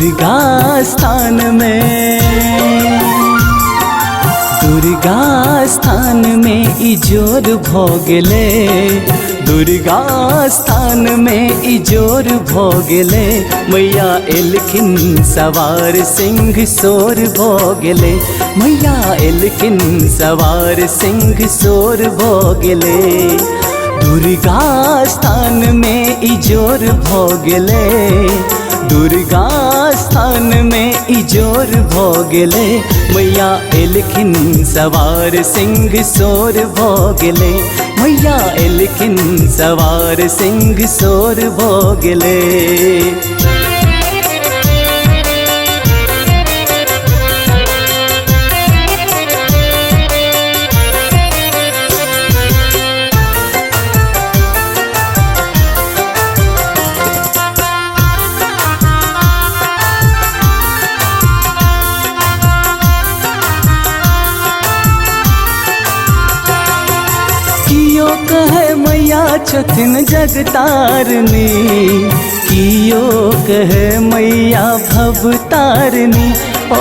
दुर्गा स्थान में, दुर्गा स्थान में इजोर भोगले, दुर्गा स्थान में इजोर भोगले, मैया एलखिन सवार सिंह सोर भोगले, मैया एलखिन सवार सिंह सोर भोगले। दुर्गा स्थान में इजोर भोगले, दुर्गा स्थान में इजोर भोगले, मैया एलखिन सवार सिंह सोर भोगले, मैया एलखिन सवार सिंह सोर भोगले। कियो कहे मैया छथिन जगतारनी, कियो कहे मैया भवतारनी, ओ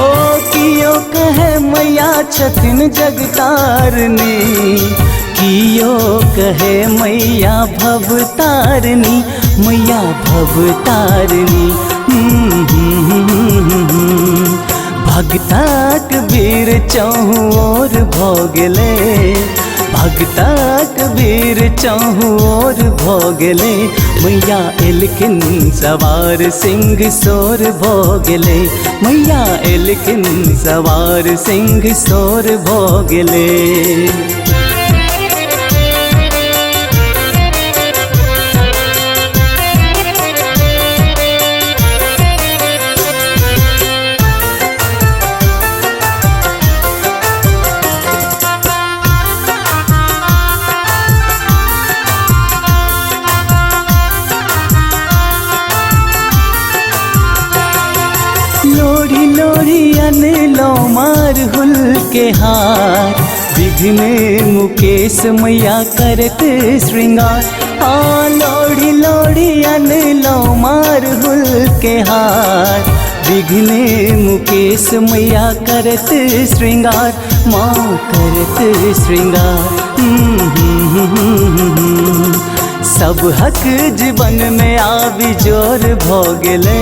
कियो कहे मैया छथिन जगतारनी, कियो कहे मैया भवतारनी, मैया भवतारनी। भगताक वीर चहुँ ओर भोगले, भगताक वीर चहुँ ओर भोगले, मैया एलखिन सवार सिंह सोर भोगले, मैया एलखिन सवार सिंह सोर भोगले। लोरी लोरी अनलो मार हुल के हार, विघ्न मुकेश मैया करत श्रृंगार। हाँ लोरी लोरी अनलो मार हुल के हार, विघ्न मुकेश मैया करत श्रृंगार, माँ करत श्रृंगार। सब हक जीवन में आवी जोर भोगले,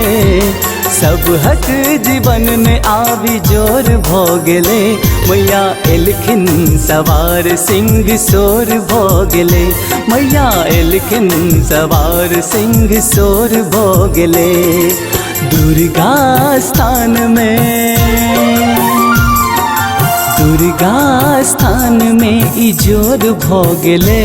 सब हक जीवन में आवी जोर भोगले, मैया एलखिन सवार सिंह सोर भोगले, मैया एलखिन सवार सिंह सोर भोगले। दुर्गा स्थान में, दुर्गा स्थान में इजोर भोगले,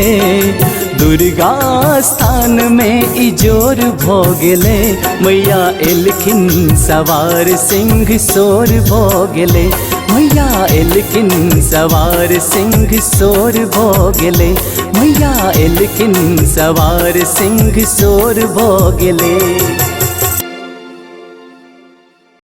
दुर्गा स्थान में इजोर भोगले, मैया एलखिन सवार सिंह सोर भोगले, मैया एलखिन सवार सिंह सोर भोगले, मैया एलखिन सवार सिंह सोर भोगले।